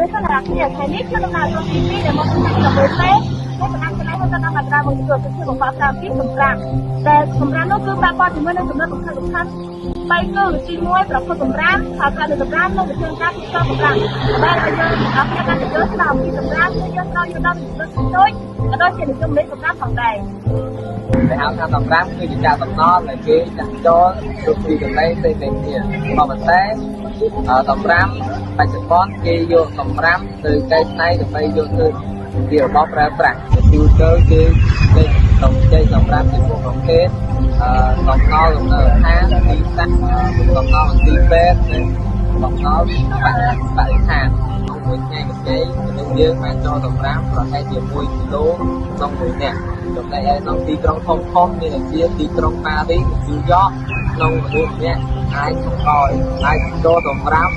với các là cái thầy nít cho nó làm cho tí để mà không thành là mới thế cái khả năng cái này hơn ta ra một người thực sự một phạm làm tiếp sầm rang nó cứ ba con thì mới nên sầm rang một khăn bay cứ chỉ nuôi và không sầm rang hoặc là sầm rang nó được chơi ra cho sầm rang ba là giờ các bạn nhớ làm khi sầm rang nhớ sao cho nó thôi ở đó chỉ được trong mấy sầm rang phòng này để áo tham tầm rámคือจะตำนอนเลยคือจะโจ้ดูดีกันได้เต็มเนี่ยพอมันแท้ตำรามไปจัดบอลคือโยตำรามtừ cây này từ câyโยtừ điều bóp ra bạc tiêu cơคือtổng chơi tầm rám thì một tổng kết tầm no tầm nở tháng đi sắc tầm no đi bếp tầm no bạn hàng một ngày một giấy nhân viên mà cho tầm rám và hay nhiều mùi kilo trong mũi nè trong đây nó đi trong thông như là chia đi trong ba đi nhiều gió nông và đường nhé ai không coi ai cho tầm rám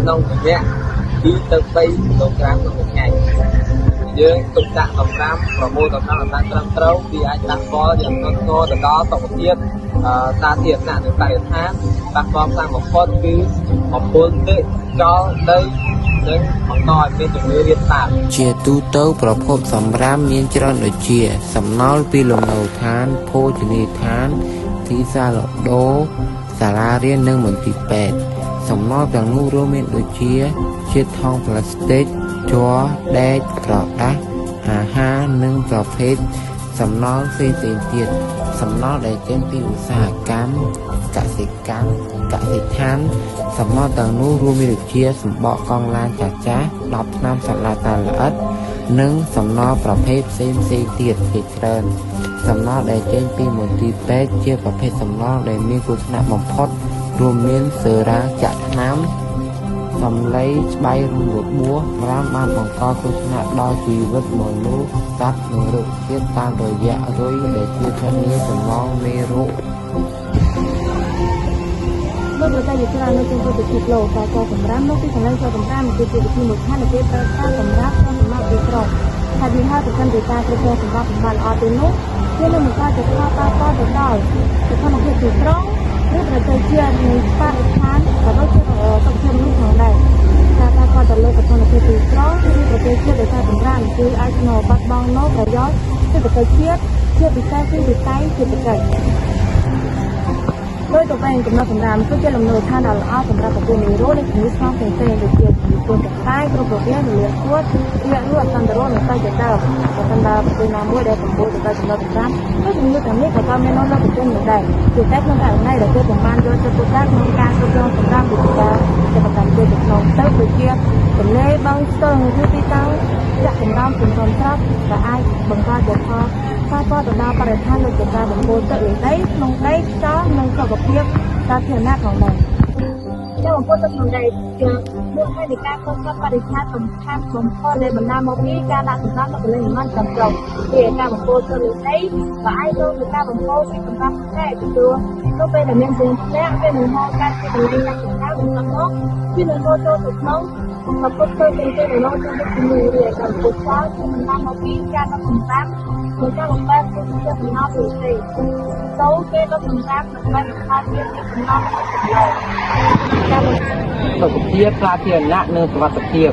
nông và nhé đi từ tây tầm rám một ngày dương tục trạng tầm rám và mua tầm rám là tăng trâu vì ai đặt có dần con cô từ đó tổng tiết ta thiệt nạn được tại tháng đặt con sang một con cứ một phương tự cho đâyជាទូទៅប្រភពសម្រាមមានច្រើនដូចជាសំណល់ពីលំនៅឋានភោជនីយដ្ឋានទីផ្សារលក់ដូរសាលារៀននិងមន្ទីរពេទ្យសំណល់ទាំងនោះរួមមានដូចជាជាតិថង់ប្លាស្ទិកជ័រដែកក្រដាសអាហារនិងប្រភេទសំណល់ផ្សេងៗទៀតសំណល់ដែលចេញពីឧស្សាហកម្មកសិកម្មកសិដ្ឋានសំណល់ទាំងនោះរួមមានដូចជាសម្បកកង់ឡានចាស់ៗ10ឆ្នាំសាឡាតាល្អិតនិងសំណល់ប្រភេទផ្សេងៗទៀតជាច្រើនសំណល់ដែលចេញពីមន្ទីរពេទ្យជាប្រភេទសំណល់ដែលមានគ្រោះថ្នាក់បំផុតរួមមានសេរ៉ាចាក់ថ្នាំសំឡេងស្បៃរបួសរាមបានបង្កគ្រោះថ្នាក់ដល់ជីវិតមនុស្សសត្វនិងរុក្ខជាតិតាមរយៈរុយដែលជាធានាចម្លងមេរោគលោកប្រកាសជាច្រើននៅក្នុងប្រទេសលោកតែក៏សម្រាប់នៅទីកន្លែងចូលសម្រាប់គឺជាវិធីមួយខាងនៃការប្រើប្រាស់សម្រាប់ក្នុងដំណើរទីក្រុងហើយវាហើយប្រសិនជាការគ្រប់គ្រងសម្រាប់សម្បត្តិល្អទីនោះវានឹងបង្កើតជាផលប៉ះពាល់ទៅដល់សកម្មភាពទីក្រុងឬប្រទេសជាតិនៃបរិស្ថានក៏ដូចជាសុខភាពមនុស្សផងដែរការប៉ះពាល់ទៅលើសកម្មភាពទីក្រុងឬប្រទេសជាតិដោយសារសម្រាប់គឺអាចនឹងបាត់បង់នូវប្រយោជន៍សេដ្ឋកិច្ចជាតិជាពិសេសគឺវិស័យសេដ្ឋកិច្ចដោយទៅវិញកំណត់សម្រាប់គឺជាលំនៅឋានដ៏ល្អសម្រាប់ប្រព័ន្ធនីរោនៃជំងឺឆ្លងផ្សេងៗដូចជាជំងឺពុនកង្សែងគ្រប់ប្រភេទរលាកសួតរលាករួតអន្តរោនិងសាច់ចើបើសិនបើប្រទេសណាមួយដែលសម្បូរទៅដោយកំណត់សម្រាប់គឺជំងឺទាំងនេះក៏កើតមាននៅក្នុងប្រទេសនោះដែរជាតែក្នុងករណីដែលគេប្រមាណយកចិត្តទុកដាក់ក្នុងការគ្រប់គ្រងសម្រាប់វិទ្យាកម្មកម្មជាក្នុងទៅដូចជាទន្លេបឹងស្ទឹងឬទីតាំងចាក់សម្រាប់ជំនន់ស្រាប់ដែលអាចបង្កជាផលប៉ះពាល់ទៅដល់បរិស្ថានដូចជាការបំពុលទឹកលើដីក្នុងដីខ្យល់និងសុខភាពសាធារណៈផងដែរដែលបំពុលទឹកក្នុងដីជាមួយហើយនៃការគ្រប់គ្រងបរិស្ថានសំខាន់បំផុតដែលបណ្ដាលមកពីការដាក់សម្រាប់នៅកន្លែងមិនត្រឹមត្រូវពីការបំពុលទឹកលើដីក៏អាចរងនឹងការបំពុលពីសម្រាប់តែទទួលទៅពេលដែលមានជំនឿពេលនឹងហៅការពីកន្លែងដាក់សម្រាប់បន្ទាប់មកគឺនឹងចូលទៅក្នុងប្រភពទៅទៅក្នុងជំនឿរាយការបំពុលចោលគឺបណ្ដាលមកពីការដាក់សម្រាប់មួយការបំបែកពីជាសំណល់ពីទេទៅគេក៏សម្រាប់ដើម្បីបង្កើតជាសំណល់ការបង្កើតសុខភាពសាធារណៈនិងសុវត្ថិភាព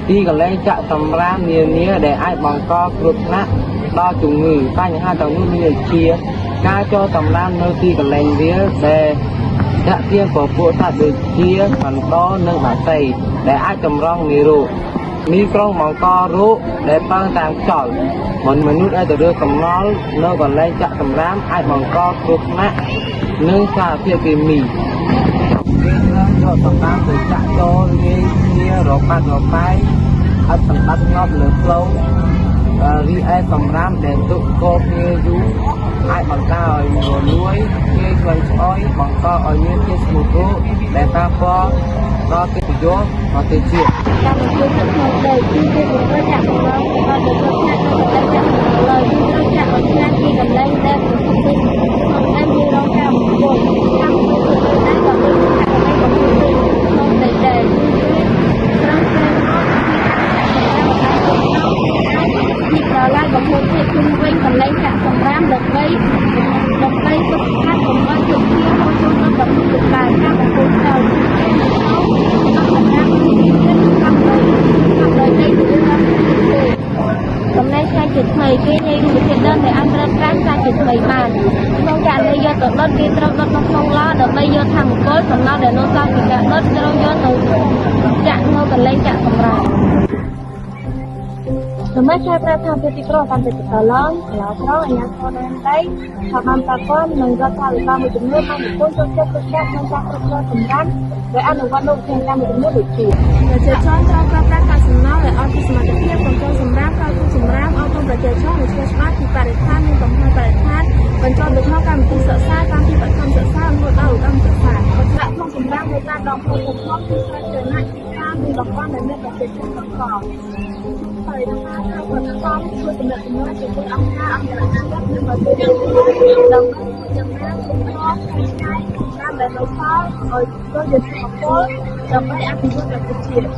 ទីកន្លែងចាក់សម្រាមនានាដែលអាចបង្កគ្រោះថ្នាក់ដល់ជំងឺបញ្ហាទាំងនោះមានដូចជាការចូលសម្រាមនៅទីកន្លែងវាលដែលចាក់ទាញពពួកសត្វដូចជាកណ្ដុរនិងបក្សីដែលអាចចម្លងមេរោគមីក្រុងបង្ករោគដែលប៉ាំងតាមខ្យល់មនុស្សដែលទៅរើសំណល់នៅកន្លែងចាក់សម្រាមអាចបង្កគ្រោះថ្នាក់និងសារធាតុគីមីយកសម្រាមទៅចាក់ចូលងាយគ្នារបាត់របែកអត់សម្បត្តិងាប់លើផ្លូវរីឯសម្រាមដែលទុកកោគ្នាយូរអាចបង្កឲ្យរលួយគេខ្លាំងឆ្អុយបង្កឲ្យមានជាស្មុគរោគដែលប៉ះពាល់ដល់កិត្តិយសប្រទេសជាតិការបញ្ចូលក្នុងដីគឺជាប្រព័ន្ធចាក់សម្រាមដល់ទៅចាក់នៅកន្លែងចាក់លើគឺត្រូវចាក់ឲ្យឆ្ងាយពីកន្លែងដែលប្រភពទឹកក្នុងដែលមានរងការបំពុលតាមទៅទៅណាក៏មានចាក់កន្លែងបំពុលក្នុងដីដែលត្រង់តែពីប្រឡាយបំពុលជាតិជុំវិញកន្លែងចាក់សម្រាមដើម្បីទុកស្ថានបំពេញជំនាញរបស់ជននៅតំបន់ទឹកឡើងការបំពុលចោលតាម ដែលយកទៅដុតគេត្រូវដុតនៅក្នុងឡដើម្បីយកធម្មពលសំណល់ដែលនៅសល់ពីការដុតត្រូវយកទៅចាក់នៅកន្លែងចាក់សម្រាប់ដើម្បីឆ្លើយប្រែថាពីទីក្រុងកាន់តែទៅឡើងកន្លងត្រង់អាញាធរដែនដីថាបានប្រព័ន្ធនិងរដ្ឋាភិបាលមួយចំនួនបានទទួលចូលចិត្តទុកដាក់ក្នុងការគ្រប់គ្រងសម្រាប់ដែលអនុវត្តនូវផែនការមួយចំនួនដូចជាប្រជាជនត្រូវប្រើប្រាស់កាកសំណល់ដែលអត់ពីសមត្ថភាពគ្រប់គ្រងសម្រាប់ការគ្រប់សម្រាប់អស់ក្នុងប្រជាជននិងឆ្លៀតច្បាប់ពីបរិស្ថាននិងកំណែបរិស្ថានបញ្ចូលទៅក្នុងកម្មវិធីសិក្សាតាមពីបឋមសិក្សានិងដល់ឧត្តមសិក្សាបច្ចុប្បន្នក្នុងសម្រាប់នៃការដកហូតទឹកភ្នំគឺសាធារណៈតាមពីតំបន់ដែលមានប្រជាជនសង្កត់ហើយថាការបន្តជួយទំនាក់ទំនងជាមួយអង្គការអន្តរជាតិនិងប្រទេសដើម្បីចំណាយជំនួសផ្នែកតាមដែលនៅផលឲ្យទៅជាធម៌ពលដើម្បីអភិវឌ្ឍប្រទេសជាតិ